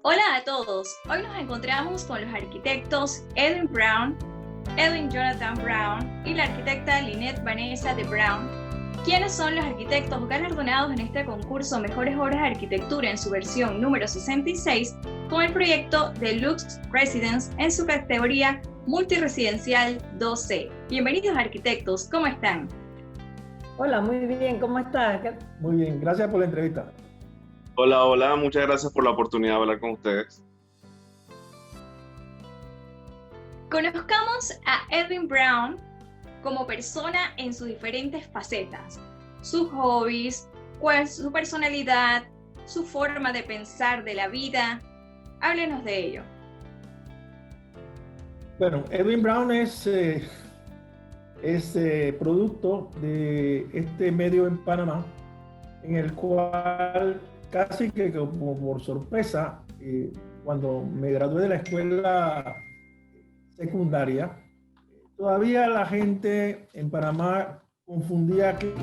Hola a todos, hoy nos encontramos con los arquitectos Edwin Brown, Edwin Jonathan Brown y la arquitecta Lynette Vanessa de Brown, quienes son los arquitectos galardonados en este concurso Mejores Obras de Arquitectura en su versión número 66 con el proyecto Deluxe Residence en su categoría Multiresidencial 2C. Bienvenidos arquitectos, ¿cómo están? Hola, muy bien, ¿cómo estás? Muy bien, gracias por la entrevista. Hola, muchas gracias por la oportunidad de hablar con ustedes. Conozcamos a Edwin Brown como persona en sus diferentes facetas, sus hobbies, su personalidad, su forma de pensar de la vida. Háblenos de ello. Bueno, Edwin Brown es producto de este medio en Panamá, en el cual casi que como por sorpresa, cuando me gradué de la escuela secundaria, todavía la gente en Panamá confundía que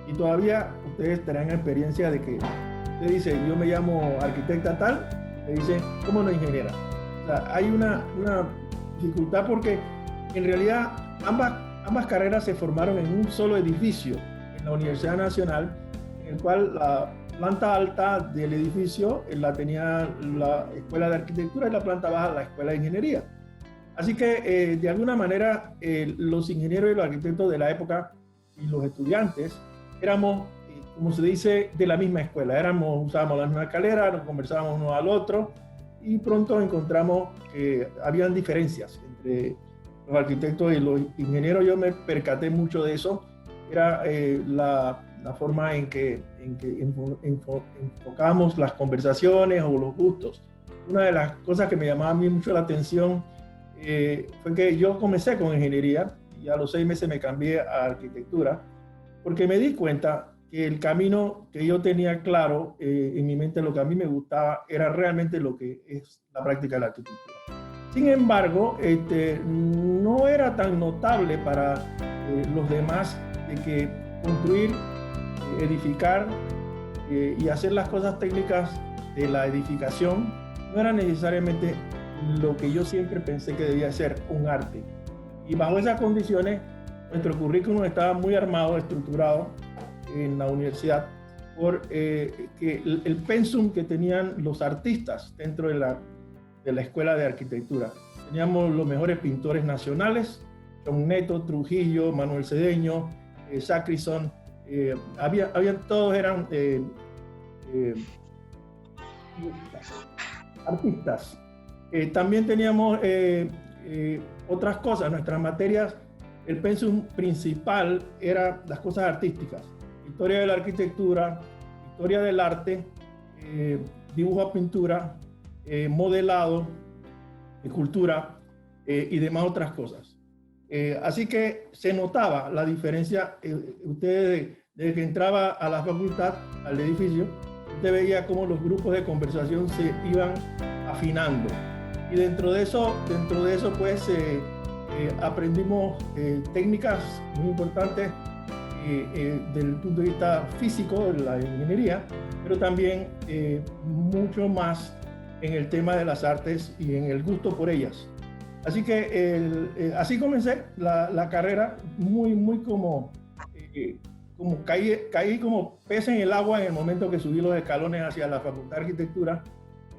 y todavía ustedes tendrán experiencia de que usted dice, yo me llamo arquitecta tal, le dicen, ¿cómo no ingeniera? O sea, hay una dificultad porque en realidad ambas carreras se formaron en un solo edificio, en la Universidad Nacional, en el cual la planta alta del edificio la tenía la Escuela de Arquitectura y la planta baja la Escuela de Ingeniería. Así que de alguna manera los ingenieros y los arquitectos de la época y los estudiantes éramos, como se dice, de la misma escuela. Usábamos la misma escalera, nos conversábamos uno al otro y pronto encontramos que habían diferencias entre los arquitectos y los ingenieros. Yo me percaté mucho de eso. Era la forma en que enfocamos las conversaciones o los gustos. Una de las cosas que me llamaba a mí mucho la atención fue que yo comencé con ingeniería y a los 6 meses me cambié a arquitectura porque me di cuenta que el camino que yo tenía claro en mi mente, lo que a mí me gustaba, era realmente lo que es la práctica de la arquitectura. Sin embargo, no era tan notable para los demás de que construir, edificar y hacer las cosas técnicas de la edificación no era necesariamente lo que yo siempre pensé que debía ser un arte. Y bajo esas condiciones, nuestro currículum estaba muy armado, estructurado en la universidad por que el pensum que tenían los artistas dentro de la Escuela de Arquitectura. Teníamos los mejores pintores nacionales, John Neto, Trujillo, Manuel Cedeño, Sacrison, todos eran artistas. También teníamos otras cosas, nuestras materias, el pensum principal era las cosas artísticas, historia de la arquitectura, historia del arte, dibujo a pintura, modelado, escultura y demás otras cosas. Así que se notaba la diferencia. Ustedes, desde que entraba a la facultad, al edificio, usted veía cómo los grupos de conversación se iban afinando. Y dentro de eso pues aprendimos técnicas muy importantes desde el punto de vista físico de la ingeniería, pero también mucho más en el tema de las artes y en el gusto por ellas. Así que así comencé la carrera, muy como caí como pez en el agua en el momento que subí los escalones hacia la Facultad de Arquitectura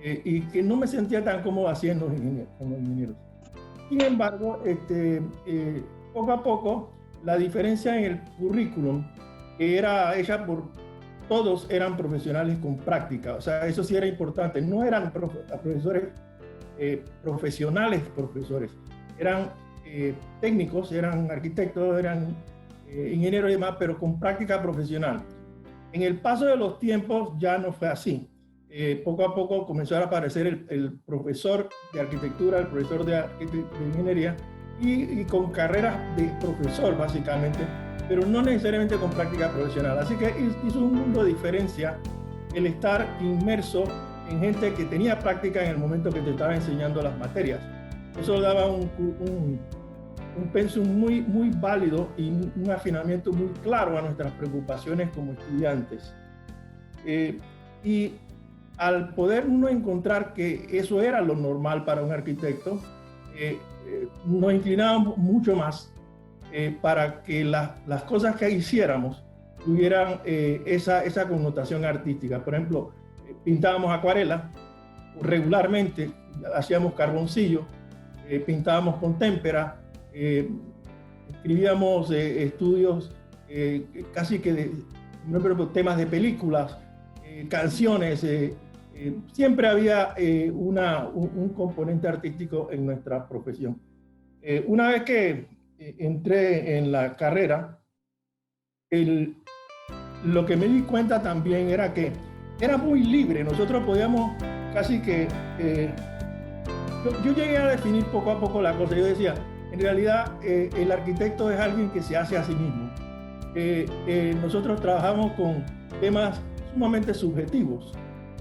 y que no me sentía tan cómodo haciendo como ingeniero. Sin embargo, poco a poco, la diferencia en el currículum, que era hecha por todos, eran profesionales con práctica. O sea, eso sí era importante. No eran profesores profesionales, eran técnicos, eran arquitectos, eran ingenieros y demás, pero con práctica profesional. En el paso de los tiempos ya no fue así. Poco a poco comenzó a aparecer el profesor de arquitectura, el profesor de ingeniería y con carreras de profesor básicamente, pero no necesariamente con práctica profesional. Así que hizo un mundo de diferencia el estar inmerso en gente que tenía práctica en el momento que te estaba enseñando las materias. Eso daba un pensum muy válido y un afinamiento muy claro a nuestras preocupaciones como estudiantes. Y al poder uno encontrar que eso era lo normal para un arquitecto, nos inclinábamos mucho más para que las cosas que hiciéramos tuvieran esa connotación artística. Por ejemplo, pintábamos acuarela regularmente, hacíamos carboncillo, pintábamos con témpera, escribíamos estudios casi que de temas de películas, canciones. Siempre había un componente artístico en nuestra profesión. Una vez que entré en la carrera, lo que me di cuenta también era que era muy libre. Nosotros podíamos casi que... yo llegué a definir poco a poco la cosa. Yo decía, en realidad el arquitecto es alguien que se hace a sí mismo. Nosotros trabajamos con temas sumamente subjetivos.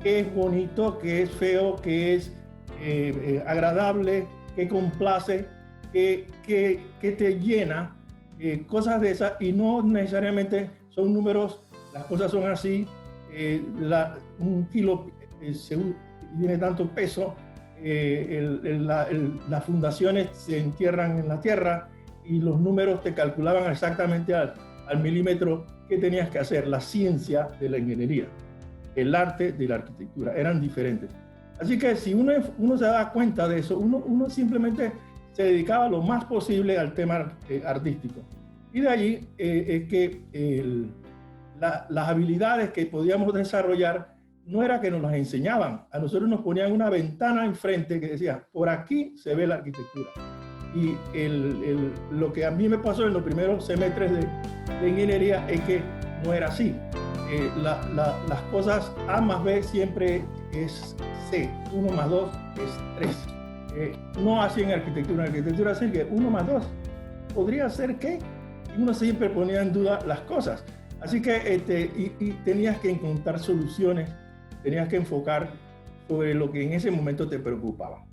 Qué es bonito, qué es feo, qué es agradable, qué complace, qué te llena, cosas de esas, y no necesariamente son números, las cosas son así, un kilo tiene tanto peso, las fundaciones se entierran en la tierra y los números te calculaban exactamente al milímetro qué tenías que hacer. La ciencia de la ingeniería, el arte de la arquitectura eran diferentes. Así que si uno se da cuenta de eso, uno simplemente se dedicaba lo más posible al tema artístico. Y de allí es que las habilidades que podíamos desarrollar no era que nos las enseñaban, a nosotros nos ponían una ventana enfrente que decía, por aquí se ve la arquitectura. Y lo que a mí me pasó en los primeros semestres de ingeniería es que no era así. Las cosas A más B siempre es C, 1 más 2 es 3. No así en arquitectura. En arquitectura es que 1 más 2 podría ser ¿qué? Y uno siempre ponía en duda las cosas. Así que y tenías que encontrar soluciones, tenías que enfocar sobre lo que en ese momento te preocupaba.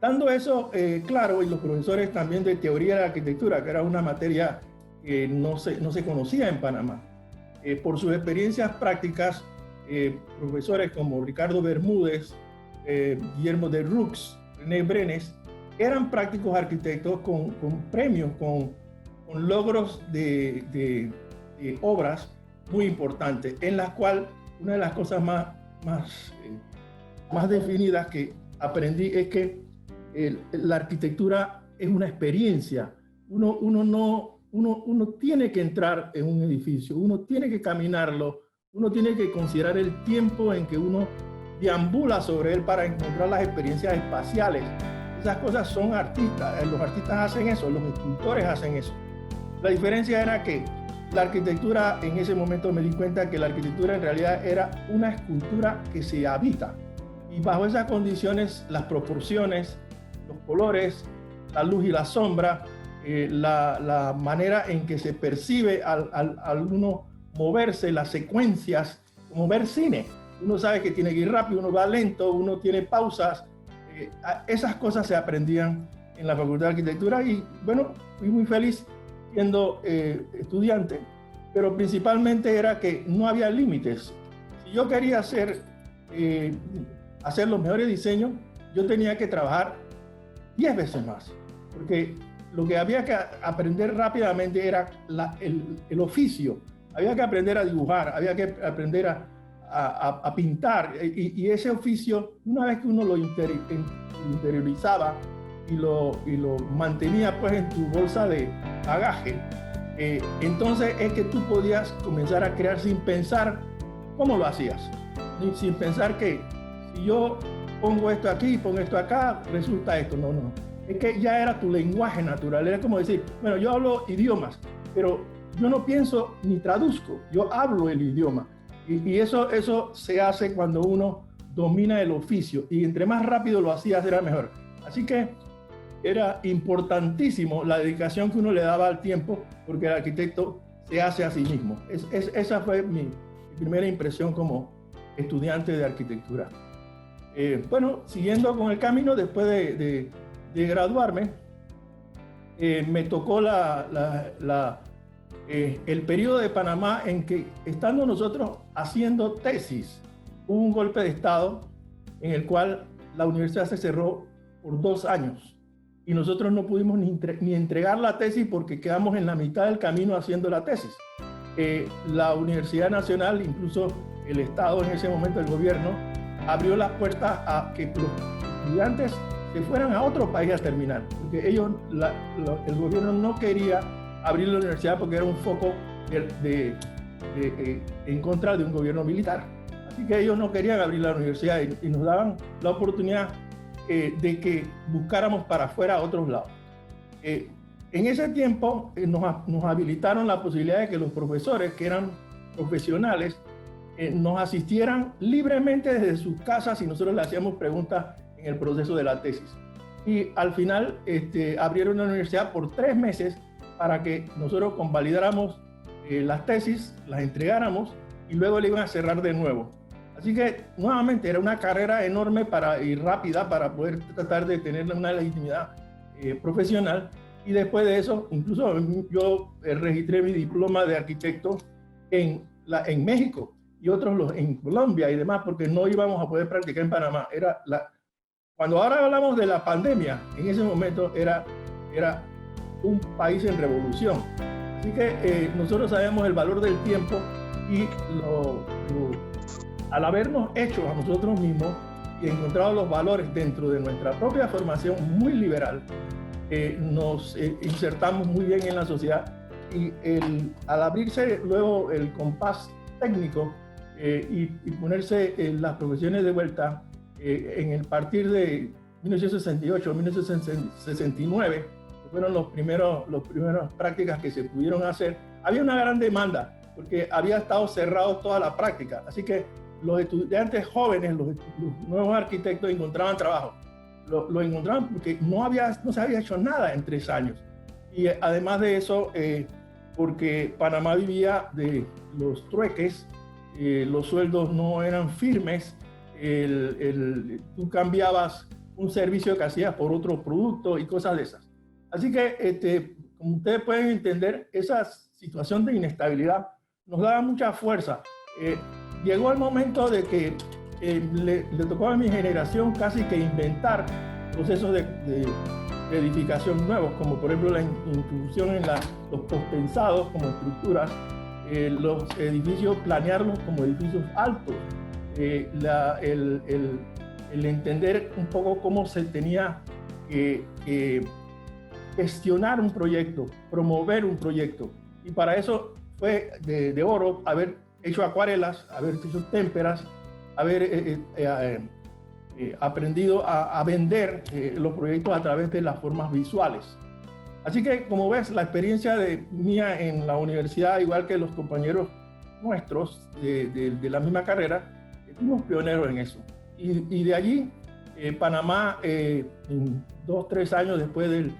Dando eso claro, y los profesores también de teoría de la arquitectura, que era una materia que no se conocía en Panamá, por sus experiencias prácticas, profesores como Ricardo Bermúdez, Guillermo de Rux, René Brenes, eran prácticos arquitectos con premios, con logros de obras muy importantes, en las cuales una de las cosas más definidas que aprendí es que la arquitectura es una experiencia. Uno tiene que entrar en un edificio, uno tiene que caminarlo, uno tiene que considerar el tiempo en que uno deambula sobre él para encontrar las experiencias espaciales. Esas cosas son artistas, los artistas hacen eso, los escultores hacen eso. La diferencia era que la arquitectura, en ese momento me di cuenta que la arquitectura en realidad era una escultura que se habita. Y bajo esas condiciones, las proporciones, los colores, la luz y la sombra, la manera en que se percibe al uno moverse, las secuencias, como ver cine. Uno sabe que tiene que ir rápido, uno va lento, uno tiene pausas. Esas cosas se aprendían en la Facultad de Arquitectura y bueno, fui muy feliz siendo estudiante, pero principalmente era que no había límites. Si yo quería hacer los mejores diseños, yo tenía que trabajar 10 veces más, porque lo que había que aprender rápidamente era el oficio. Había que aprender a dibujar, había que aprender a pintar, y ese oficio, una vez que uno lo interiorizaba y lo mantenía pues en tu bolsa de bagaje, entonces es que tú podías comenzar a crear sin pensar cómo lo hacías, sin pensar que si yo pongo esto aquí y pongo esto acá, resulta esto. No. Es que ya era tu lenguaje natural. Era como decir, bueno, yo hablo idiomas, pero yo no pienso ni traduzco, yo hablo el idioma. Y eso se hace cuando uno domina el oficio. Y entre más rápido lo hacías, era mejor. Así que era importantísimo la dedicación que uno le daba al tiempo, porque el arquitecto se hace a sí mismo. Esa fue mi primera impresión como estudiante de arquitectura. Bueno, siguiendo con el camino, después de graduarme, me tocó el periodo de Panamá en que, estando nosotros haciendo tesis, hubo un golpe de Estado en el cual la universidad se cerró por 2 años y nosotros no pudimos ni entregar la tesis porque quedamos en la mitad del camino haciendo la tesis. La Universidad Nacional, incluso el Estado en ese momento, el gobierno, abrió las puertas a que los estudiantes se fueran a otro país a terminar, porque ellos, el gobierno no quería abrir la universidad porque era un foco en contra de un gobierno militar. Así que ellos no querían abrir la universidad y nos daban la oportunidad de que buscáramos para afuera a otros lados. En ese tiempo nos habilitaron la posibilidad de que los profesores, que eran profesionales, nos asistieran libremente desde sus casas y nosotros le hacíamos preguntas en el proceso de la tesis. Y al final abrieron la universidad por 3 meses para que nosotros convalidáramos las tesis, las entregáramos y luego le iban a cerrar de nuevo. Así que nuevamente era una carrera enorme y rápida para poder tratar de tener una legitimidad profesional. Y después de eso, incluso yo registré mi diploma de arquitecto en México y otros en Colombia y demás, porque no íbamos a poder practicar en Panamá. Cuando ahora hablamos de la pandemia, en ese momento era un país en revolución. Así que nosotros sabemos el valor del tiempo y al habernos hecho a nosotros mismos y encontrado los valores dentro de nuestra propia formación muy liberal, nos insertamos muy bien en la sociedad y al abrirse luego el compás técnico y ponerse las profesiones de vuelta en el partir de 1968 1969, que fueron las primeras prácticas que se pudieron hacer, había una gran demanda porque había estado cerrado toda la práctica, así que los estudiantes jóvenes, los nuevos arquitectos encontraban trabajo. Lo encontraban porque no se había hecho nada en 3 años. Y además de eso, porque Panamá vivía de los trueques, los sueldos no eran firmes, tú cambiabas un servicio que hacías por otro producto y cosas de esas. Así que, como ustedes pueden entender, esa situación de inestabilidad nos daba mucha fuerza. Llegó el momento de que le tocó a mi generación casi que inventar procesos de edificación nuevos, como por ejemplo la introducción en los pospensados como estructuras, los edificios, planearlos como edificios altos, el entender un poco cómo se tenía que gestionar un proyecto, promover un proyecto. Y para eso fue de oro haber hecho acuarelas, haber hecho témperas, haber aprendido a vender los proyectos a través de las formas visuales. Así que, como ves, la experiencia mía en la universidad, igual que los compañeros nuestros de la misma carrera, fuimos pioneros en eso. Y de allí, Panamá, 2 o 3 años después del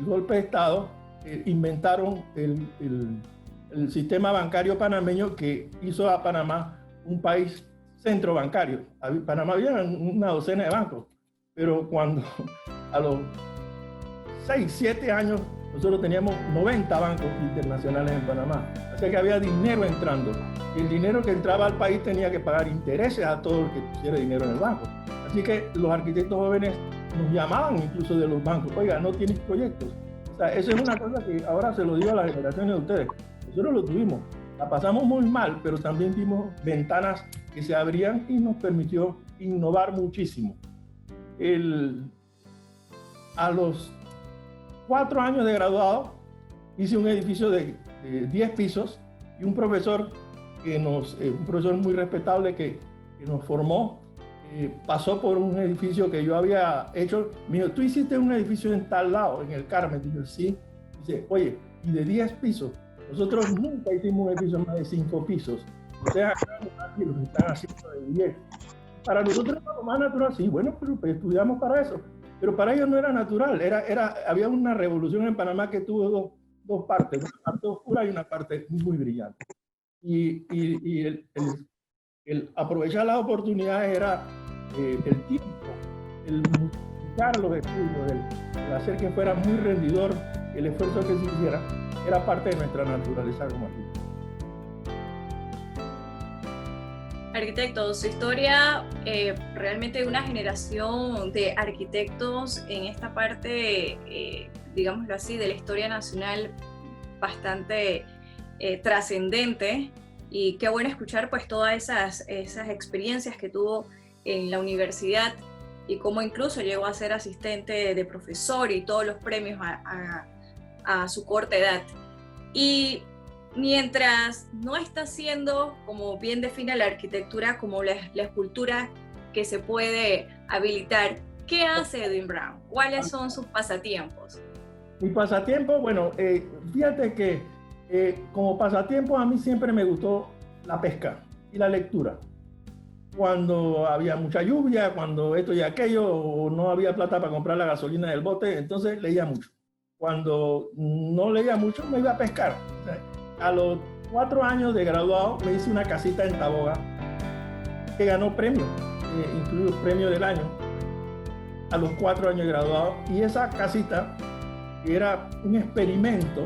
golpe de Estado, inventaron el sistema bancario panameño que hizo a Panamá un país centro bancario. Panamá había una docena de bancos, pero cuando a los 6, 7 años nosotros teníamos 90 bancos internacionales en Panamá. O sea que había dinero entrando. Y el dinero que entraba al país tenía que pagar intereses a todo el que pusiera dinero en el banco. Así que los arquitectos jóvenes nos llamaban incluso de los bancos: oiga, no tienes proyectos. O sea, eso es una cosa que ahora se lo digo a las generaciones de ustedes. Nosotros lo tuvimos. La pasamos muy mal, pero también vimos ventanas que se abrían y nos permitió innovar muchísimo. A los 4 años de graduado, hice un edificio de 10 pisos y un profesor un profesor muy respetable que nos formó, pasó por un edificio que yo había hecho. Me dijo: tú hiciste un edificio en tal lado, en el Carmen. Y yo: sí. Dice: oye, y de 10 pisos. Nosotros nunca hicimos un edificio más de 5 pisos. Ustedes acá los están haciendo de 10. Para nosotros era lo más natural. Sí, bueno, pero pues estudiamos para eso. Pero para ellos no era natural. Había una revolución en Panamá que tuvo dos partes, una parte oscura y una parte muy brillante. Y el aprovechar las oportunidades era el tiempo, el multiplicar los estudios, el hacer que fuera muy rendidor el esfuerzo que se hiciera, era parte de nuestra naturaleza como arquitectos. Arquitecto, su historia realmente de una generación de arquitectos en esta parte, digámoslo así, de la historia nacional bastante trascendente, y qué bueno escuchar pues todas esas experiencias que tuvo en la universidad y cómo incluso llegó a ser asistente de profesor y todos los premios a su corta edad. Y mientras no está siendo, como bien define la arquitectura, como la escultura que se puede habilitar, ¿qué hace Edwin Brown? ¿Cuáles son sus pasatiempos? Mi pasatiempo, bueno, fíjate que como pasatiempo a mí siempre me gustó la pesca y la lectura. Cuando había mucha lluvia, cuando esto y aquello, o no había plata para comprar la gasolina del bote, entonces leía mucho. Cuando no leía mucho, me iba a pescar. O sea, a los 4 años de graduado me hice una casita en Taboga que ganó premio, incluido premio del año, a los 4 años de graduado. Y esa casita era un experimento,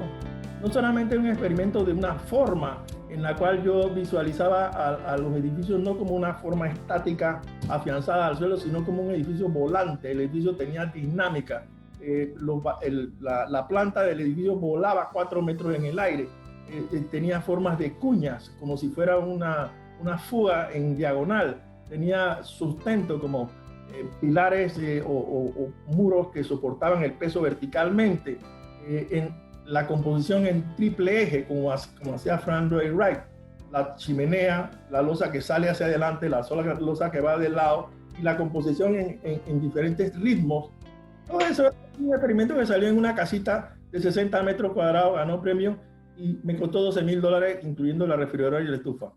no solamente un experimento de una forma en la cual yo visualizaba a los edificios no como una forma estática afianzada al suelo, sino como un edificio volante. El edificio tenía dinámica. La planta del edificio volaba 4 metros en el aire. Tenía formas de cuñas, como si fuera una fuga en diagonal. Tenía sustento como pilares o muros que soportaban el peso verticalmente. En la composición en triple eje, como hacía Frank Lloyd Wright. La chimenea, la losa que sale hacia adelante, la sola losa que va del lado, y la composición en diferentes ritmos. Todo eso es un experimento que salió en una casita de 60 metros cuadrados, ganó premio y me costó $12,000, incluyendo la refrigeradora y la estufa.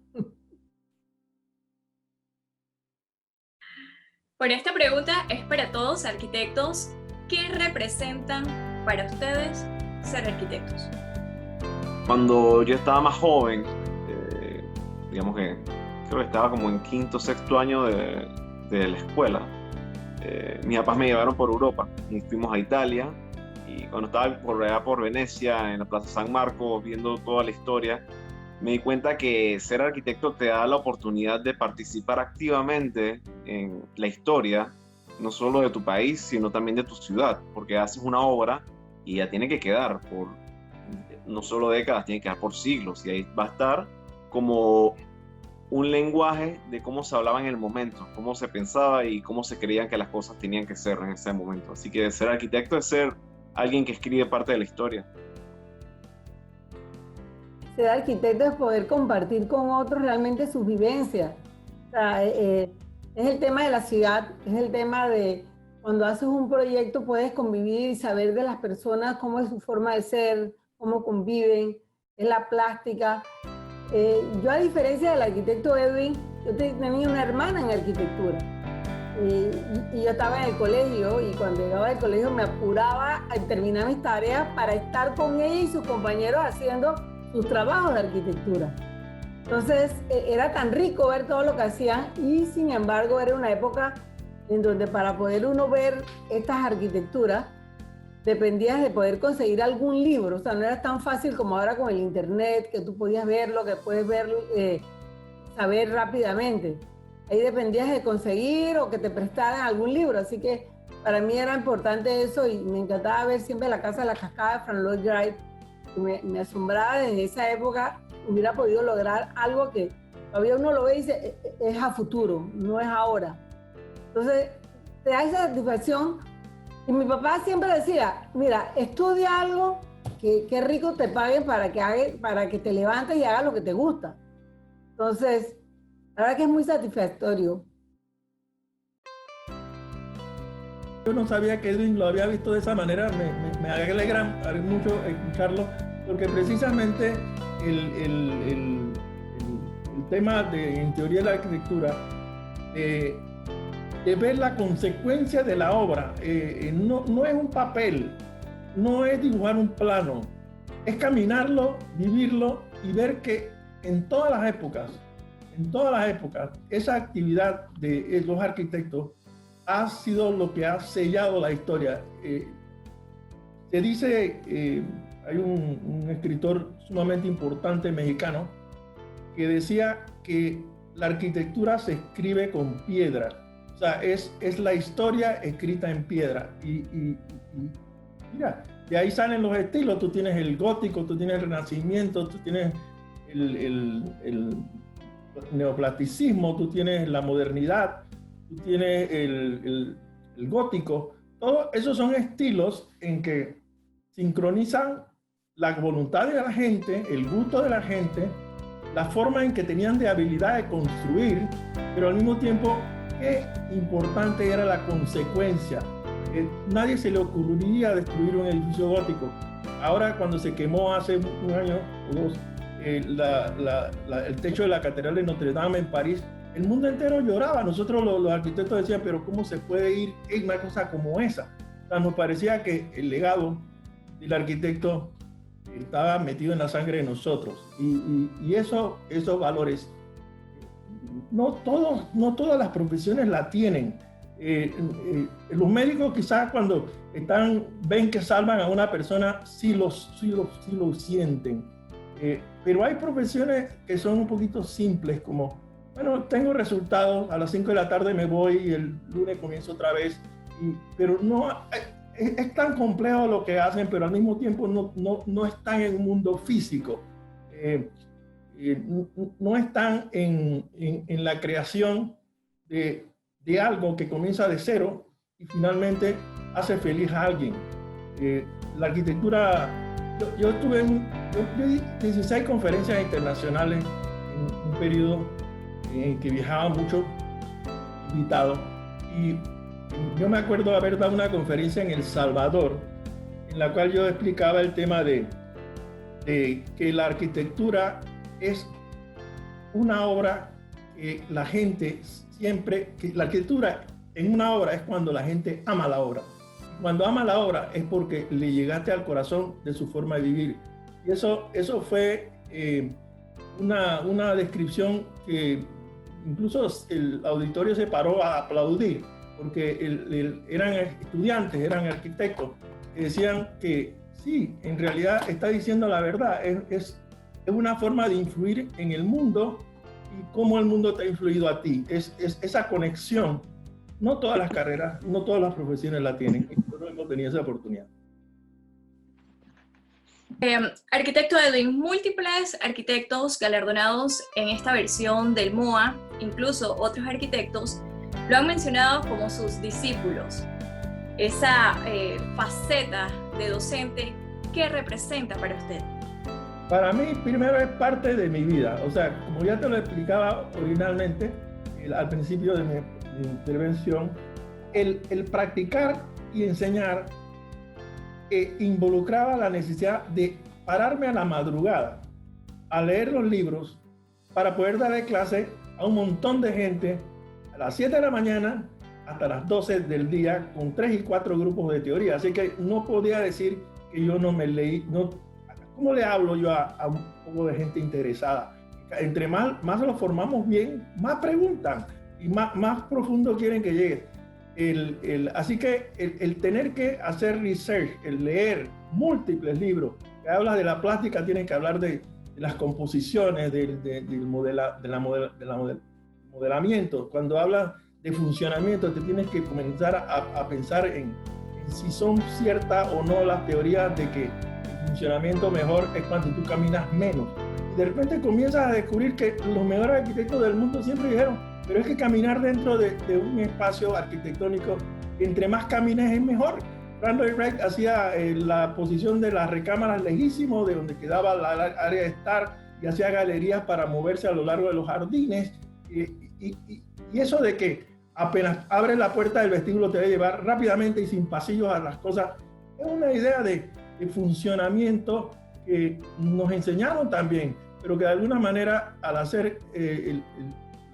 Bueno, esta pregunta es para todos arquitectos. ¿Qué representan para ustedes ser arquitectos? Cuando yo estaba más joven, digamos que creo que estaba como en quinto, sexto año de la escuela, mis papás me llevaron por Europa y fuimos a Italia, y cuando estaba por allá por Venecia, en la Plaza San Marcos, viendo toda la historia, me di cuenta que ser arquitecto te da la oportunidad de participar activamente en la historia, no solo de tu país, sino también de tu ciudad, porque haces una obra y ya tiene que quedar por no solo décadas, tiene que quedar por siglos, y ahí va a estar como un lenguaje de cómo se hablaba en el momento, cómo se pensaba y cómo se creían que las cosas tenían que ser en ese momento. Así que ser arquitecto es ser alguien que escribe parte de la historia. Ser arquitecto es poder compartir con otros realmente sus vivencias. O sea, es el tema de la ciudad, es el tema de cuando haces un proyecto puedes convivir y saber de las personas cómo es su forma de ser, cómo conviven, es la plástica. Yo, a diferencia del arquitecto Edwin, yo tenía una hermana en arquitectura. Y yo estaba en el colegio, y cuando llegaba del colegio me apuraba a terminar mis tareas para estar con ella y sus compañeros haciendo sus trabajos de arquitectura. Entonces era tan rico ver todo lo que hacían, y sin embargo era una época en donde para poder uno ver estas arquitecturas dependías de poder conseguir algún libro. O sea, no era tan fácil como ahora con el internet, que tú podías verlo, que puedes verlo, saber rápidamente. Ahí dependías de conseguir o que te prestaran algún libro. Así que para mí era importante eso, y me encantaba ver siempre La Casa de la Cascada de Frank Lloyd Wright. Me asombraba desde esa época hubiera podido lograr algo que todavía uno lo ve y dice, es a futuro, no es ahora. Entonces, te da esa satisfacción. Y mi papá siempre decía, mira, estudia algo que rico te paguen para que te levantes y hagas lo que te gusta. Entonces, la verdad que es muy satisfactorio. Yo no sabía que Edwin lo había visto de esa manera, me alegra mucho escucharlo, porque precisamente el tema en teoría de la arquitectura, de ver la consecuencia de la obra, no es un papel, no es dibujar un plano, es caminarlo, vivirlo y ver que en todas las épocas, esa actividad de los arquitectos ha sido lo que ha sellado la historia. Se dice, hay un escritor sumamente importante mexicano que decía que la arquitectura se escribe con piedra. O sea, es la historia escrita en piedra. Y mira, de ahí salen los estilos. Tú tienes el gótico, tú tienes el renacimiento, tú tienes el neoplasticismo, tú tienes la modernidad, tú tienes el gótico. Todos esos son estilos en que sincronizan la voluntad de la gente, el gusto de la gente, la forma en que tenían de habilidad de construir, pero al mismo tiempo qué importante era la consecuencia. Nadie se le ocurriría destruir un edificio gótico. Ahora, cuando se quemó hace un año o dos el techo de la Catedral de Notre Dame en París, el mundo entero lloraba. Nosotros los arquitectos decían, pero ¿cómo se puede ir en una cosa como esa? O sea, nos parecía que el legado del arquitecto estaba metido en la sangre de nosotros. Y esos valores, no todas las profesiones la tienen. Los médicos quizás cuando ven que salvan a una persona, sí lo sienten. Pero hay profesiones que son un poquito simples, como, bueno, tengo resultados, a las 5 de la tarde me voy y el lunes comienzo otra vez. Pero no, es tan complejo lo que hacen, pero al mismo tiempo no están en un mundo físico. No están en la creación de algo que comienza de cero y finalmente hace feliz a alguien. La arquitectura, yo di 16 conferencias internacionales en un periodo en que viajaba mucho invitado, y yo me acuerdo de haber dado una conferencia en El Salvador en la cual yo explicaba el tema de que la arquitectura es una obra que la gente siempre, que la arquitectura en una obra es cuando la gente ama la obra. Cuando ama la obra es porque le llegaste al corazón de su forma de vivir. Y eso fue una descripción que incluso el auditorio se paró a aplaudir, porque eran estudiantes, eran arquitectos, que decían que sí, en realidad está diciendo la verdad. Es una forma de influir en el mundo y cómo el mundo te ha influido a ti. Es esa conexión. No todas las carreras, no todas las profesiones la tienen, y nosotros hemos tenido esa oportunidad. Arquitecto Edwin, múltiples arquitectos galardonados en esta versión del MOA, incluso otros arquitectos, lo han mencionado como sus discípulos. Esa faceta de docente, ¿qué representa para usted? Para mí, primero, es parte de mi vida. O sea, como ya te lo explicaba originalmente, al principio de mi intervención, el practicar y enseñar involucraba la necesidad de pararme a la madrugada a leer los libros para poder darle clase a un montón de gente a las 7 de la mañana hasta las 12 del día con 3 y 4 grupos de teoría. Así que no podía decir que yo no me leí. ¿Cómo le hablo yo a un poco de gente interesada? Entre más lo formamos bien, más preguntan y más profundo quieren que llegue. Así que el tener que hacer research, el leer múltiples libros, que habla de la plástica, tienen que hablar de las composiciones, del modelamiento. Cuando habla de funcionamiento, te tienes que comenzar a pensar en si son ciertas o no las teorías de que el funcionamiento mejor es cuando tú caminas menos. Y de repente comienzas a descubrir que los mejores arquitectos del mundo siempre dijeron, pero es que caminar dentro de un espacio arquitectónico, entre más camines es mejor. Randall Wright hacía la posición de las recámaras lejísimo de donde quedaba la área de estar, y hacía galerías para moverse a lo largo de los jardines. Y eso de que apenas abres la puerta del vestíbulo te va a llevar rápidamente y sin pasillos a las cosas, es una idea de funcionamiento que nos enseñaron también, pero que de alguna manera al hacer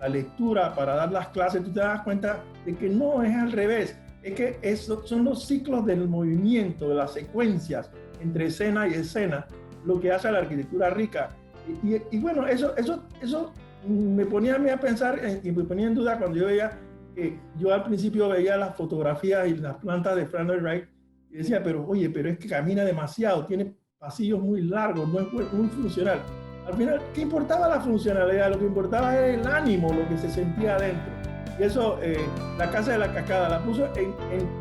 la lectura para dar las clases, tú te das cuenta de que no es al revés, es que son los ciclos del movimiento, de las secuencias entre escena y escena, lo que hace a la arquitectura rica. Y bueno, eso me ponía a mí a pensar y me ponía en duda cuando yo veía que yo al principio veía las fotografías y las plantas de Randall Wright y decía, pero es que camina demasiado, tiene pasillos muy largos, no es muy funcional. Al final, ¿qué importaba la funcionalidad? Lo que importaba era el ánimo, lo que se sentía adentro. Y eso, la Casa de la Cascada la puso en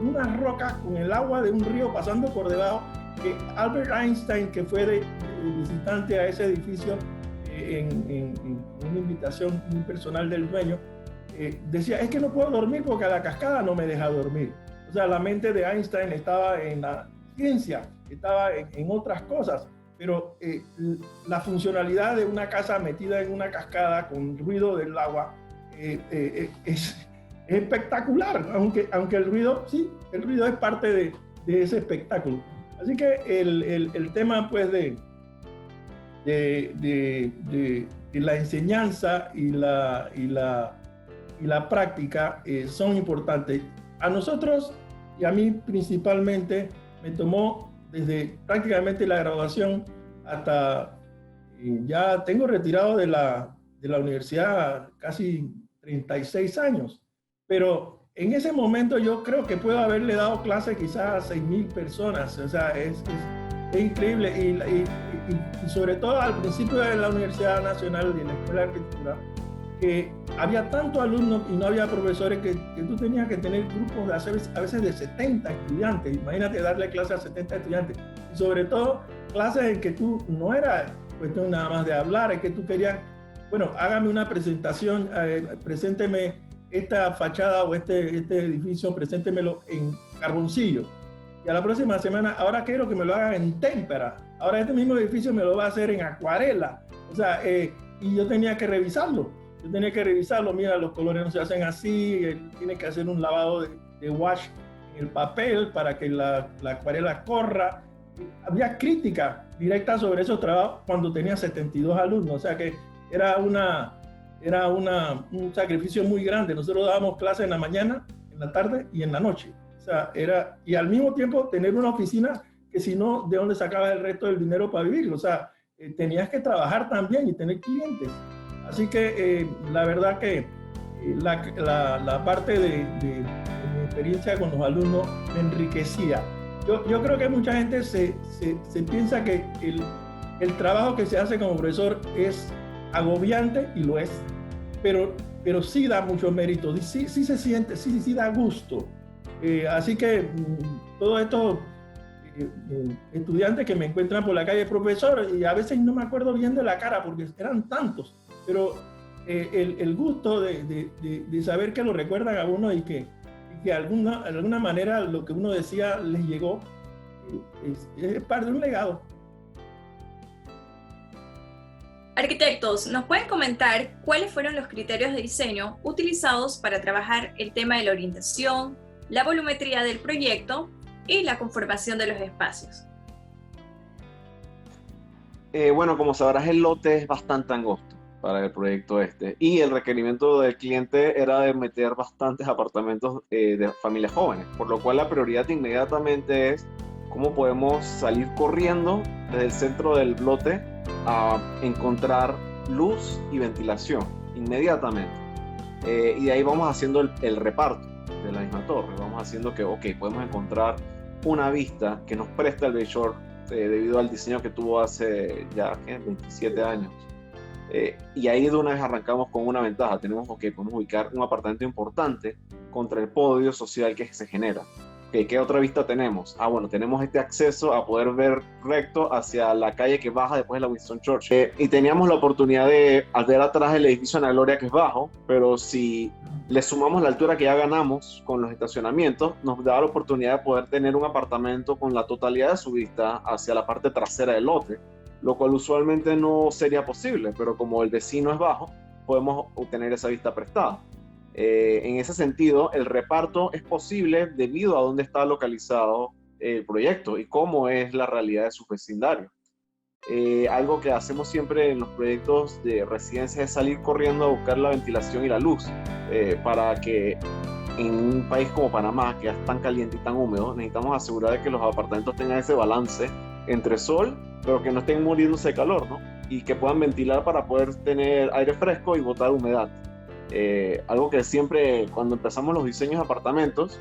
unas rocas con el agua de un río pasando por debajo, que Albert Einstein, que fue de visitante a ese edificio en una invitación muy personal del dueño, decía, es que no puedo dormir porque la cascada no me deja dormir. O sea, la mente de Einstein estaba en la ciencia, estaba en otras cosas, pero la funcionalidad de una casa metida en una cascada con ruido del agua es espectacular, aunque el ruido, sí, el ruido es parte de ese espectáculo. Así que el tema pues de la enseñanza y la práctica son importantes. A nosotros y a mí principalmente me tomó desde prácticamente la graduación hasta ya tengo retirado de la universidad casi 36 años, pero en ese momento yo creo que puedo haberle dado clase quizás a 6,000 personas, o sea, es increíble y sobre todo al principio de la Universidad Nacional de la Escuela de Arquitectura, que había tantos alumnos y no había profesores que tú tenías que tener grupos de a veces de 70 estudiantes. Imagínate darle clases a 70 estudiantes. Y sobre todo, clases en que tú no era cuestión nada más de hablar, es que tú querías, bueno, hágame una presentación, presénteme esta fachada o este edificio, preséntemelo en carboncillo. Y a la próxima semana, ahora quiero que me lo hagan en témpera. Ahora este mismo edificio me lo va a hacer en acuarela. O sea, y yo tenía que revisarlo. Mira, los colores no se hacen así, tiene que hacer un lavado de wash en el papel para que la acuarela corra. Había crítica directa sobre esos trabajos cuando tenía 72 alumnos, o sea que era un sacrificio muy grande. Nosotros dábamos clases en la mañana, en la tarde y en la noche. O sea, y al mismo tiempo tener una oficina que si no, ¿de dónde sacabas el resto del dinero para vivir? O sea, tenías que trabajar también y tener clientes. Así que la verdad que la parte de mi experiencia con los alumnos me enriquecía. Yo creo que mucha gente se piensa que el trabajo que se hace como profesor es agobiante, y lo es, pero sí da mucho mérito, sí se siente, sí da gusto. Así que todos estos estudiantes que me encuentran por la calle, profesor, y a veces no me acuerdo bien de la cara porque eran tantos, pero el gusto de saber que lo recuerdan a uno y que de alguna manera lo que uno decía les llegó, es parte de un legado. Arquitectos, ¿nos pueden comentar cuáles fueron los criterios de diseño utilizados para trabajar el tema de la orientación, la volumetría del proyecto y la conformación de los espacios? Bueno, como sabrás, el lote es bastante angosto para el proyecto y el requerimiento del cliente era de meter bastantes apartamentos de familias jóvenes, por lo cual la prioridad inmediatamente es cómo podemos salir corriendo desde el centro del lote a encontrar luz y ventilación inmediatamente. Y de ahí vamos haciendo el reparto de la misma torre. Vamos haciendo que, podemos encontrar una vista que nos presta el Bayshore debido al diseño que tuvo hace ya 27 años. Y ahí de una vez arrancamos con una ventaja. Podemos ubicar un apartamento importante contra el podio social que se genera. ¿Qué otra vista tenemos? Bueno, tenemos este acceso a poder ver recto hacia la calle que baja después de la Winston Churchill. Y teníamos la oportunidad de ver atrás el edificio Ana Gloria, que es bajo, pero si le sumamos la altura que ya ganamos con los estacionamientos, nos daba la oportunidad de poder tener un apartamento con la totalidad de su vista hacia la parte trasera del lote, lo cual usualmente no sería posible, pero como el vecino es bajo, podemos obtener esa vista prestada. En ese sentido, el reparto es posible debido a dónde está localizado el proyecto y cómo es la realidad de su vecindario. Algo que hacemos siempre en los proyectos de residencia es salir corriendo a buscar la ventilación y la luz, para que en un país como Panamá, que es tan caliente y tan húmedo, necesitamos asegurar de que los apartamentos tengan ese balance entre sol, pero que no estén muriéndose de calor, ¿no? Y que puedan ventilar para poder tener aire fresco y botar humedad. Algo que siempre, cuando empezamos los diseños de apartamentos,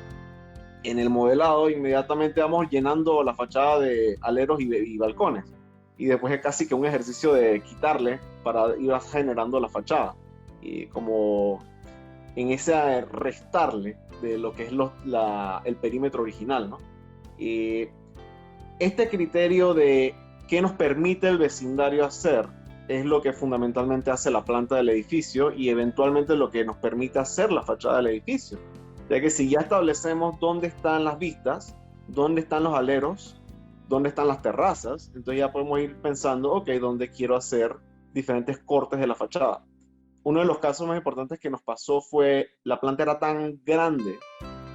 en el modelado inmediatamente vamos llenando la fachada de aleros y balcones. y después es casi que un ejercicio de quitarle para ir generando la fachada. Y como en ese restarle de lo que es el perímetro original, ¿no? Y este criterio de qué nos permite el vecindario hacer es lo que fundamentalmente hace la planta del edificio y eventualmente lo que nos permite hacer la fachada del edificio. Ya que si ya establecemos dónde están las vistas, dónde están los aleros, dónde están las terrazas, entonces ya podemos ir pensando, ok, dónde quiero hacer diferentes cortes de la fachada. Uno de los casos más importantes que nos pasó fue, la planta era tan grande,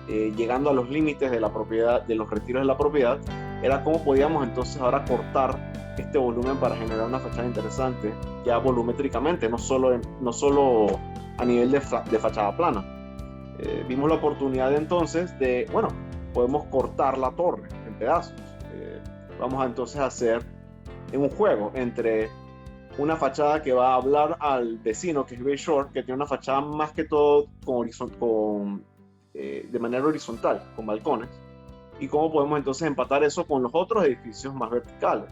llegando a los límites de la propiedad, de los retiros de la propiedad, era cómo podíamos entonces ahora cortar este volumen para generar una fachada interesante, ya volumétricamente, no solo a nivel de fachada plana. Vimos la oportunidad entonces de, bueno, podemos cortar la torre en pedazos. Vamos a entonces hacer un juego entre una fachada que va a hablar al vecino, que es Bay Shore, que tiene una fachada más que todo de manera horizontal, con balcones, y cómo podemos entonces empatar eso con los otros edificios más verticales.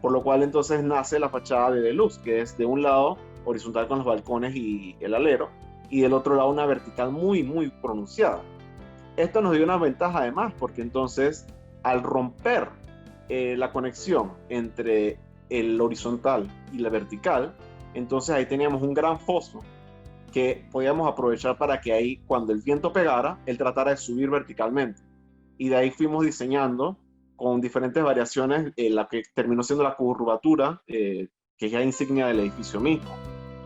Por lo cual entonces nace la fachada de Deluxe, que es de un lado horizontal con los balcones y el alero, y del otro lado una vertical muy, muy pronunciada. Esto nos dio una ventaja además, porque entonces al romper la conexión entre el horizontal y la vertical, entonces ahí teníamos un gran foso que podíamos aprovechar para que ahí, cuando el viento pegara, él tratara de subir verticalmente. Y de ahí fuimos diseñando con diferentes variaciones la que terminó siendo la curvatura, que es ya insignia del edificio mismo,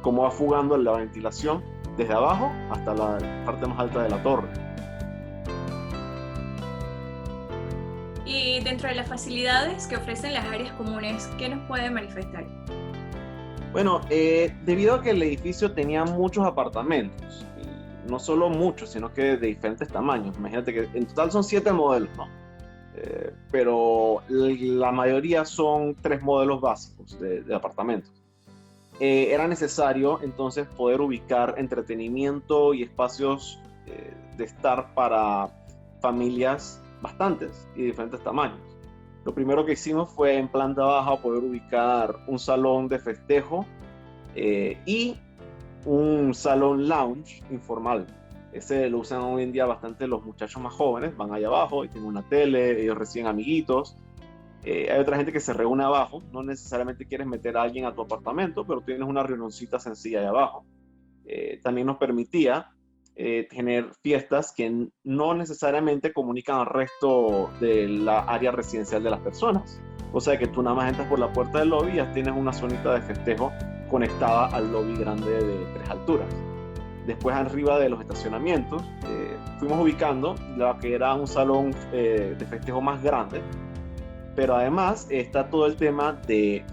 cómo va fugando la ventilación desde abajo hasta la parte más alta de la torre. Y dentro de las facilidades que ofrecen las áreas comunes, ¿qué nos puede manifestar? Bueno, debido a que el edificio tenía muchos apartamentos, y no solo muchos, sino que de diferentes tamaños. Imagínate que en total son 7 modelos, ¿no? Pero la mayoría son 3 modelos básicos de apartamentos. Era necesario entonces poder ubicar entretenimiento y espacios de estar para familias bastantes y diferentes tamaños. Lo primero que hicimos fue en planta baja poder ubicar un salón de festejo y un salón lounge informal. Ese lo usan hoy en día bastante los muchachos más jóvenes, van allá abajo y tienen una tele, ellos reciben amiguitos. Hay otra gente que se reúne abajo, no necesariamente quieres meter a alguien a tu apartamento, pero tienes una reunioncita sencilla allá abajo. También nos permitía tener fiestas que no necesariamente comunican al resto de la área residencial de las personas. O sea que tú nada más entras por la puerta del lobby y ya tienes una zonita de festejo conectada al lobby grande de 3 alturas. Después arriba de los estacionamientos fuimos ubicando lo que era un salón de festejo más grande, pero además está todo el tema de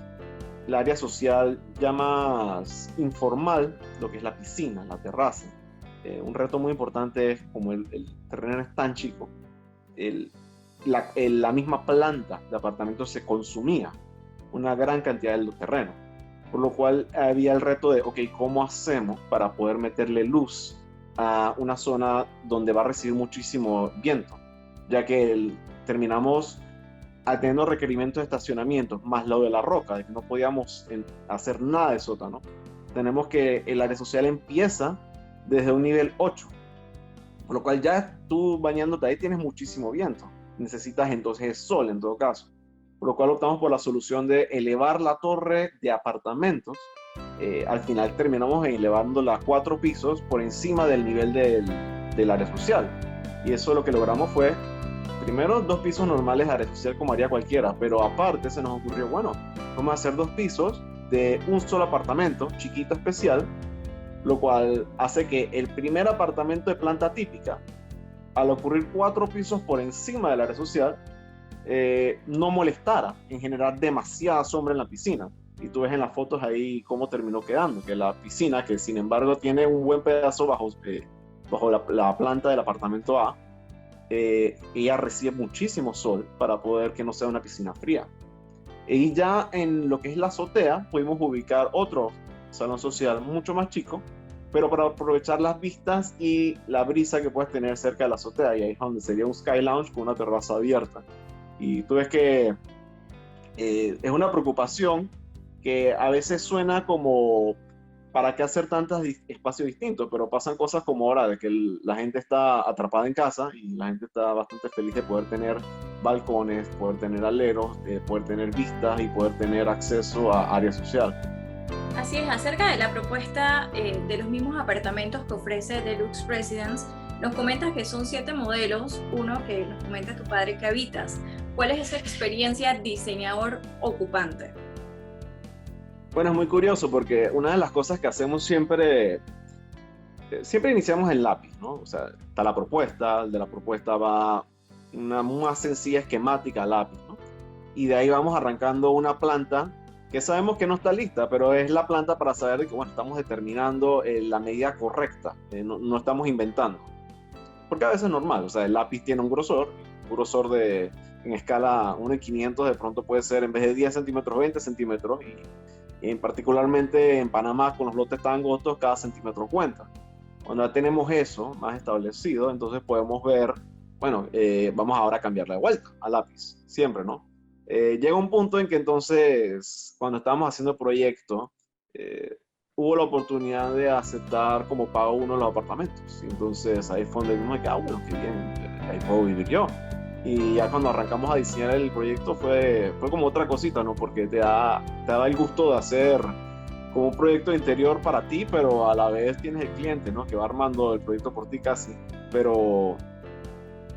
el área social ya más informal, lo que es la piscina, la terraza. Un reto muy importante es, como el terreno es tan chico, la misma planta de apartamentos se consumía una gran cantidad del terreno, por lo cual había el reto de, ok, ¿cómo hacemos para poder meterle luz a una zona donde va a recibir muchísimo viento? Ya que terminamos teniendo requerimientos de estacionamiento, más lo de la roca, de que no podíamos hacer nada de sótano. Tenemos que el área social empieza desde un nivel 8, por lo cual ya tú bañándote ahí tienes muchísimo viento, necesitas entonces sol en todo caso, por lo cual optamos por la solución de elevar la torre de apartamentos. Al final terminamos elevándola a 4 pisos por encima del nivel del área social, y eso lo que logramos fue primero 2 pisos normales de área social como haría cualquiera, pero aparte se nos ocurrió, bueno, vamos a hacer 2 pisos de un solo apartamento chiquito especial, lo cual hace que el primer apartamento de planta típica, al ocurrir 4 pisos por encima del área social, no molestara en generar demasiada sombra en la piscina. Y tú ves en las fotos ahí cómo terminó quedando, que la piscina, que sin embargo tiene un buen pedazo bajo la planta del apartamento A, ella recibe muchísimo sol para poder que no sea una piscina fría. Y ya en lo que es la azotea pudimos ubicar otro salón social mucho más chico, pero para aprovechar las vistas y la brisa que puedes tener cerca de la azotea, y ahí es donde sería un Sky Lounge con una terraza abierta. Y tú ves que es una preocupación que a veces suena como, ¿para qué hacer tantos espacios distintos? Pero pasan cosas como ahora, de que la gente está atrapada en casa y la gente está bastante feliz de poder tener balcones, poder tener aleros, de poder tener vistas y poder tener acceso a área social. Así es, acerca de la propuesta de los mismos apartamentos que ofrece Deluxe Residence, nos comentas que son 7 modelos, uno que nos comenta tu padre que habitas. ¿Cuál es esa experiencia diseñador ocupante? Bueno, es muy curioso porque una de las cosas que hacemos siempre iniciamos en lápiz, ¿no? O sea, está la propuesta, el de la propuesta va una más sencilla esquemática a lápiz, ¿no? Y de ahí vamos arrancando una planta que sabemos que no está lista, pero es la planta para saber que, bueno, estamos determinando la medida correcta, no estamos inventando. Porque a veces es normal, o sea, el lápiz tiene un grosor en escala 1:500 de pronto puede ser, en vez de 10 centímetros, 20 centímetros, y particularmente en Panamá, con los lotes tan angostos, cada centímetro cuenta. Cuando ya tenemos eso más establecido, entonces podemos ver, bueno, vamos ahora a cambiarle de vuelta al lápiz, siempre, ¿no? Llega un punto en que entonces, cuando estábamos haciendo el proyecto, hubo la oportunidad de aceptar como pago uno de los apartamentos. Entonces ahí fue donde vimos que, bueno, qué bien, ahí puedo vivir yo. Y ya cuando arrancamos a diseñar el proyecto fue como otra cosita, ¿no? Porque te da el gusto de hacer como un proyecto de interior para ti, pero a la vez tienes el cliente, ¿no? Que va armando el proyecto por ti casi. Pero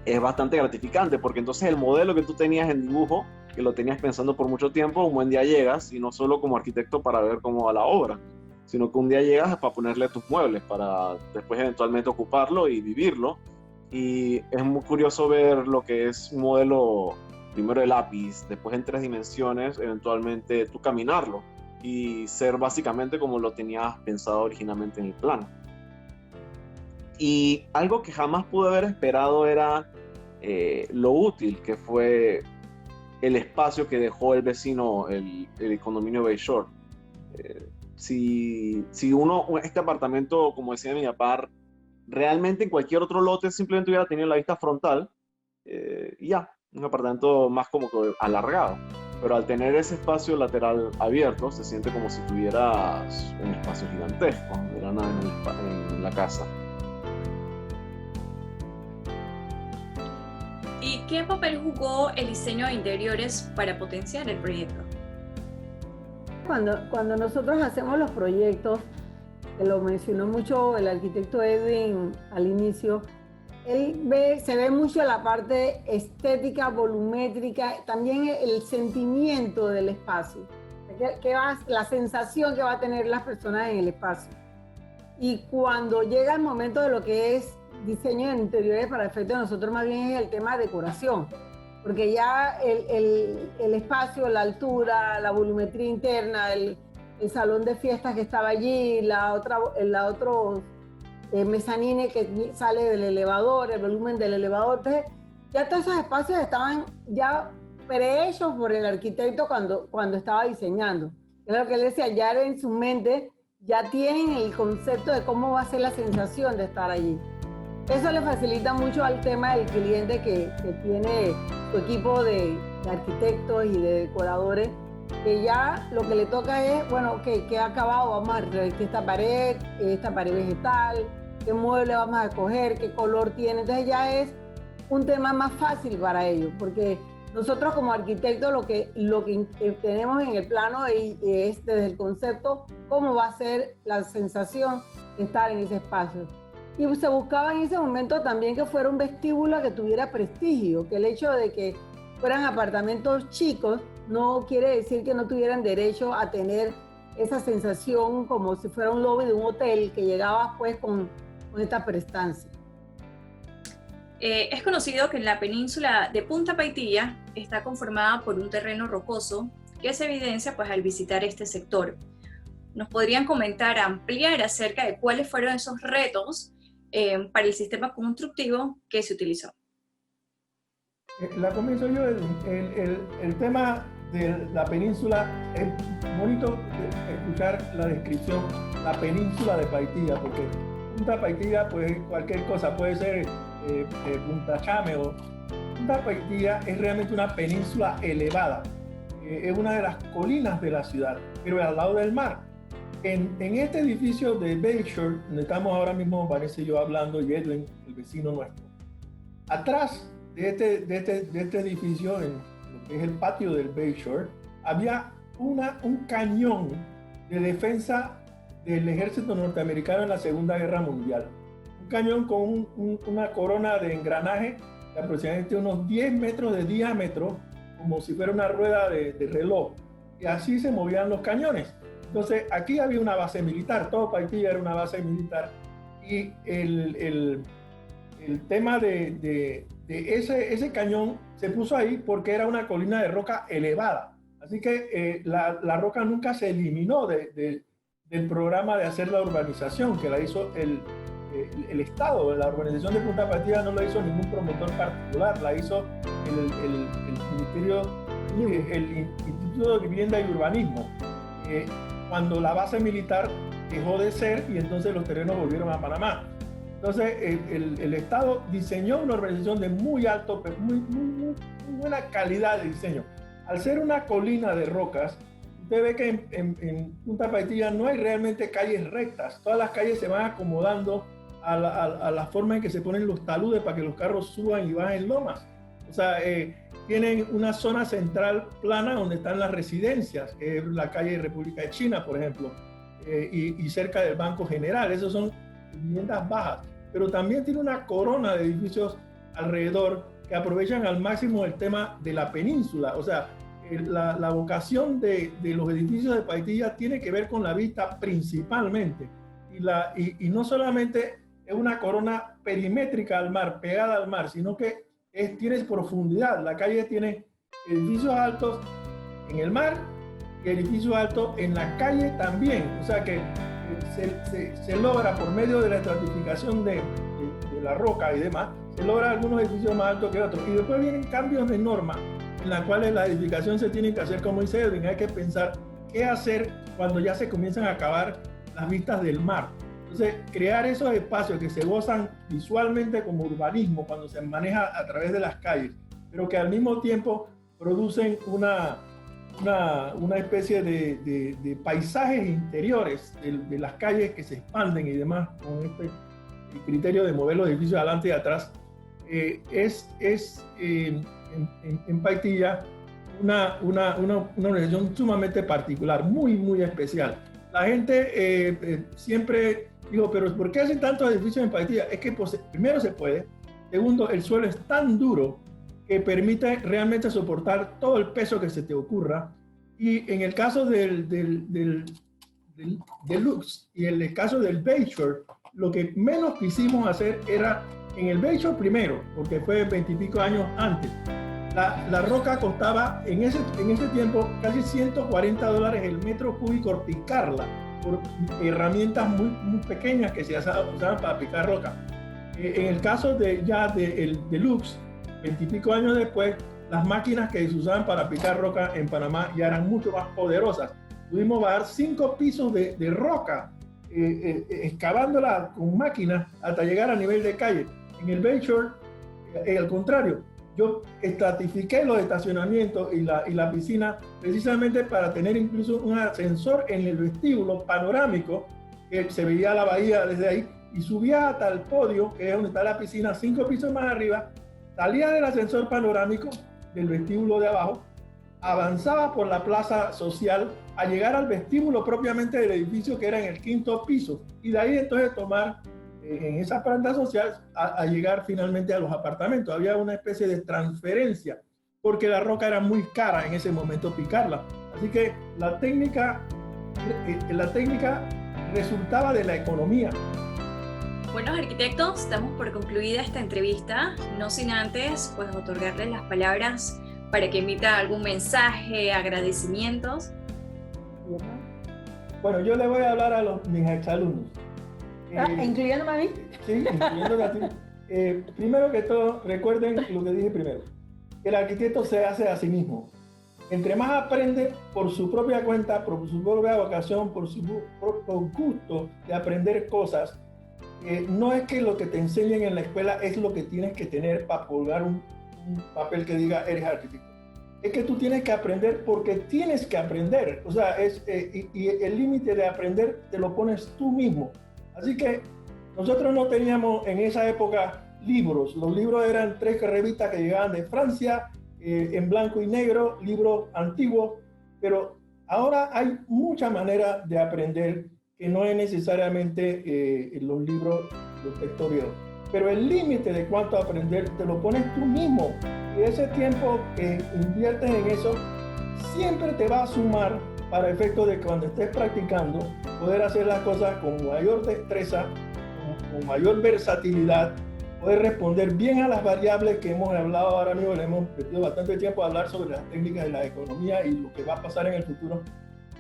es bastante gratificante porque entonces el modelo que tú tenías en dibujo, que lo tenías pensando por mucho tiempo, un buen día llegas, y no solo como arquitecto para ver cómo va la obra, sino que un día llegas para ponerle tus muebles, para después eventualmente ocuparlo y vivirlo. Y es muy curioso ver lo que es un modelo, primero de lápiz, después en 3 dimensiones, eventualmente tú caminarlo y ser básicamente como lo tenías pensado originalmente en el plano. Y algo que jamás pude haber esperado era lo útil que fue el espacio que dejó el vecino, el condominio Bayshore. Si este apartamento, como decía mi papá, realmente en cualquier otro lote simplemente hubiera tenido la vista frontal y ya, un apartamento más como que alargado. Pero al tener ese espacio lateral abierto, se siente como si tuvieras un espacio gigantesco, no era nada en la casa. ¿Y qué papel jugó el diseño de interiores para potenciar el proyecto? Cuando nosotros hacemos los proyectos, que lo mencionó mucho el arquitecto Edwin al inicio, se ve mucho la parte estética, volumétrica, también el sentimiento del espacio, la sensación que va a tener las personas en el espacio. Y cuando llega el momento de lo que es diseño de interiores, para efecto de nosotros más bien es el tema de decoración, porque ya el espacio, la altura, la volumetría interna, el salón de fiestas que estaba allí, la otro mezanine que sale del elevador, el volumen del elevador. Entonces, ya todos esos espacios estaban ya prehechos por el arquitecto cuando estaba diseñando. Es lo que él decía, ya en su mente ya tienen el concepto de cómo va a ser la sensación de estar allí. Eso le facilita mucho al tema del cliente que tiene su equipo de arquitectos y de decoradores, que ya lo que le toca es, bueno, ¿qué acabado vamos a revestir esta pared vegetal? ¿Qué mueble vamos a escoger? ¿Qué color tiene? Entonces ya es un tema más fácil para ellos, porque nosotros como arquitectos lo que tenemos en el plano es desde el concepto cómo va a ser la sensación de estar en ese espacio. Y se buscaba en ese momento también que fuera un vestíbulo que tuviera prestigio, que el hecho de que fueran apartamentos chicos no quiere decir que no tuvieran derecho a tener esa sensación como si fuera un lobby de un hotel que llegaba pues con esta prestancia. Es conocido que la península de Punta Paitilla está conformada por un terreno rocoso que se evidencia pues al visitar este sector. ¿Nos podrían comentar, ampliar acerca de cuáles fueron esos retos para el sistema constructivo que se utilizó? La comienzo yo. El tema de la península, es bonito escuchar la descripción, la península de Paitilla, porque Punta Paitilla, pues cualquier cosa, puede ser Punta Chame o Punta Paitilla es realmente una península elevada. es una de las colinas de la ciudad, pero al lado del mar. En este edificio de Bayshore, donde estamos ahora mismo, Vanessa y yo hablando, y Edwin, el vecino nuestro, atrás de este edificio, en lo que es el patio del Bayshore, había un cañón de defensa del ejército norteamericano en la Segunda Guerra Mundial. Un cañón con una corona de engranaje de aproximadamente unos 10 metros de diámetro, como si fuera una rueda de reloj. Y así se movían los cañones. Entonces, aquí había una base militar, todo Paitilla era una base militar. Y el tema de ese cañón se puso ahí porque era una colina de roca elevada. Así que la roca nunca se eliminó del programa de hacer la urbanización, que la hizo el Estado. La urbanización de Punta Paitilla no la hizo ningún promotor particular, la hizo el Ministerio, el Instituto de Vivienda y Urbanismo. Cuando la base militar dejó de ser y entonces los terrenos volvieron a Panamá. Entonces el Estado diseñó una urbanización de muy alto, muy buena calidad de diseño. Al ser una colina de rocas, usted ve que en Punta Paitilla no hay realmente calles rectas. Todas las calles se van acomodando a la forma en que se ponen los taludes para que los carros suban y bajen lomas. O sea, tienen una zona central plana donde están las residencias, que es la calle República de China, por ejemplo, y cerca del Banco General. Esas son viviendas bajas, pero también tiene una corona de edificios alrededor que aprovechan al máximo el tema de la península. O sea, la vocación de los edificios de Paitilla tiene que ver con la vista principalmente, y no solamente es una corona perimétrica al mar, pegada al mar, sino que tiene profundidad. La calle tiene edificios altos en el mar y edificios altos en la calle también. O sea que se logra por medio de la estratificación de la roca y demás, se logra algunos edificios más altos que otros. Y después vienen cambios de norma en las cuales la edificación se tiene que hacer como dice Edwin. Hay que pensar qué hacer cuando ya se comienzan a acabar las vistas del mar. Entonces, crear esos espacios que se gozan visualmente como urbanismo cuando se maneja a través de las calles, pero que al mismo tiempo producen una especie de paisajes interiores de las calles que se expanden y demás, con este criterio de mover los edificios adelante y atrás, en Paitilla una organización sumamente particular, muy especial. La gente siempre digo, pero ¿por qué hacen tantos edificios en Paitilla? Es que pues, primero se puede, segundo, el suelo es tan duro que permite realmente soportar todo el peso que se te ocurra, y en el caso del Deluxe y en el caso del Bayshore, lo que menos quisimos hacer era, en el Bayshore primero, porque fue 20 y pico años antes, la roca costaba en ese tiempo casi $140 el metro cúbico picarla, por herramientas muy pequeñas que se usaban para picar roca. En el caso del Deluxe, 20 y pico años después, las máquinas que se usaban para picar roca en Panamá ya eran mucho más poderosas. Pudimos bajar 5 pisos de roca, excavándola con máquinas hasta llegar a nivel de calle. En el Bayshore, al contrario, yo estratifiqué los estacionamientos y la piscina precisamente para tener incluso un ascensor en el vestíbulo panorámico que se veía la bahía desde ahí, y subía hasta el podio, que es donde está la piscina, 5 pisos más arriba, salía del ascensor panorámico del vestíbulo de abajo, avanzaba por la plaza social a llegar al vestíbulo propiamente del edificio, que era en el 5º piso, y de ahí entonces tomar en esa planta social a llegar finalmente a los apartamentos. Había una especie de transferencia porque la roca era muy cara en ese momento picarla, así que la técnica resultaba de la economía. Bueno, arquitectos, damos por concluida esta entrevista, no sin antes pues otorgarles las palabras para que emita algún mensaje, agradecimientos. Bueno, yo le voy a hablar a mis exalumnos. ¿Incluyéndome a mí? Sí, incluyéndome a ti. Primero que todo, recuerden lo que dije primero, que el arquitecto se hace a sí mismo. Entre más aprende por su propia cuenta, por su propia vocación, por su propio gusto de aprender cosas, no es que lo que te enseñen en la escuela es lo que tienes que tener para colgar un papel que diga eres arquitecto. es que tú tienes que aprender porque tienes que aprender. O sea, y el límite de aprender te lo pones tú mismo. Así que nosotros no teníamos en esa época libros. Los libros eran 3 revistas que llegaban de Francia, en blanco y negro, libros antiguos, pero ahora hay muchas maneras de aprender que no es necesariamente los libros, los textos. Pero el límite de cuánto aprender te lo pones tú mismo. Y ese tiempo que inviertes en eso siempre te va a sumar para efecto de que cuando estés practicando poder hacer las cosas con mayor destreza, con mayor versatilidad, poder responder bien a las variables que hemos hablado ahora mismo. Le hemos metido bastante tiempo a hablar sobre las técnicas de la economía y lo que va a pasar en el futuro.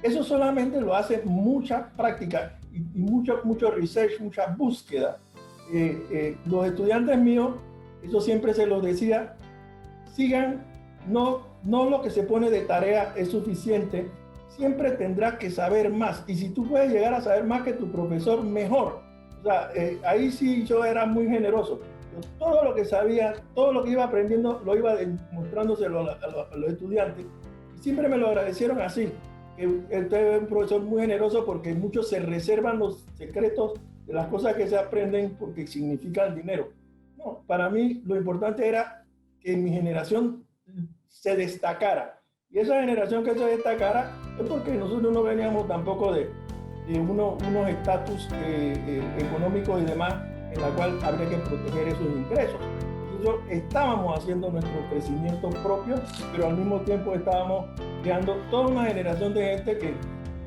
Eso solamente lo hace mucha práctica y mucho research, mucha búsqueda. Los estudiantes míos, eso siempre se los decía, sigan, no lo que se pone de tarea es suficiente, siempre tendrás que saber más, y si tú puedes llegar a saber más que tu profesor, mejor. O sea, ahí sí yo era muy generoso. Yo, todo lo que sabía, todo lo que iba aprendiendo, lo iba mostrándoselo a los estudiantes, y siempre me lo agradecieron así. Usted es un profesor muy generoso porque muchos se reservan los secretos de las cosas que se aprenden porque significan dinero. No, para mí lo importante era que mi generación se destacara. Y esa generación que se destacara es porque nosotros no veníamos tampoco de unos estatus económicos y demás en la cual habría que proteger esos ingresos. Nosotros estábamos haciendo nuestro crecimiento propio, pero al mismo tiempo estábamos creando toda una generación de gente que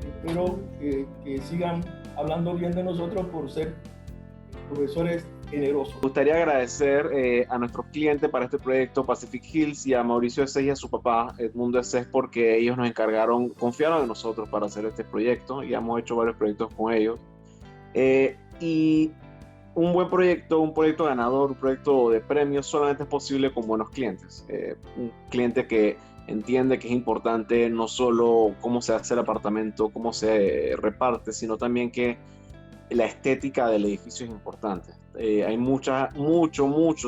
espero que sigan hablando bien de nosotros por ser profesores generosos. Me gustaría agradecer a nuestros clientes para este proyecto, Pacific Hills, y a Mauricio Esés y a su papá, Edmundo Esés, porque ellos nos confiaron en nosotros para hacer este proyecto, y hemos hecho varios proyectos con ellos. Y un buen proyecto, un proyecto ganador, un proyecto de premios, solamente es posible con buenos clientes. Un cliente que entiende que es importante no solo cómo se hace el apartamento, cómo se reparte, sino también que la estética del edificio es importante. Hay mucho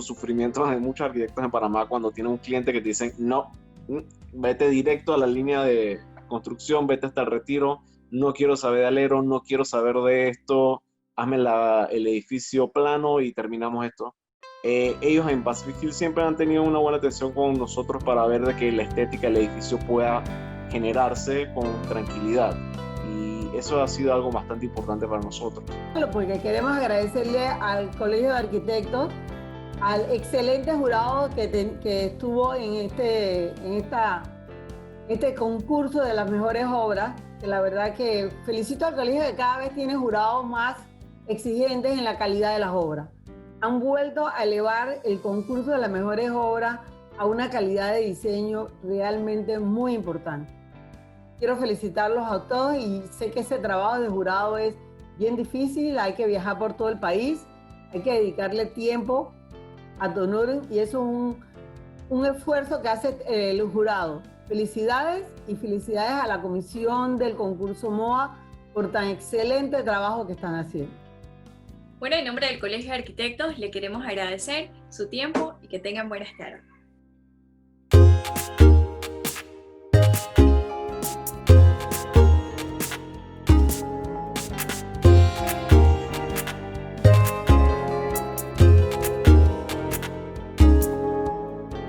sufrimiento de muchos arquitectos en Panamá cuando tienen un cliente que te dicen, no, vete directo a la línea de construcción, vete hasta el retiro, no quiero saber de alero, no quiero saber de esto, hazme el edificio plano y terminamos esto. Ellos en Pacific Hill siempre han tenido una buena atención con nosotros para ver de que la estética del edificio pueda generarse con tranquilidad, y eso ha sido algo bastante importante para nosotros. Porque queremos agradecerle al Colegio de Arquitectos, al excelente jurado que estuvo en este concurso de las mejores obras, que la verdad que felicito al colegio que cada vez tiene jurados más exigentes en la calidad de las obras. Han vuelto a elevar el concurso de las mejores obras a una calidad de diseño realmente muy importante. Quiero felicitarlos a todos y sé que ese trabajo de jurado es bien difícil, hay que viajar por todo el país, hay que dedicarle tiempo a Tonuren y eso es un esfuerzo que hace el jurado. Felicidades y felicidades a la comisión del concurso MOA por tan excelente trabajo que están haciendo. Bueno, en nombre del Colegio de Arquitectos le queremos agradecer su tiempo y que tengan buenas tardes.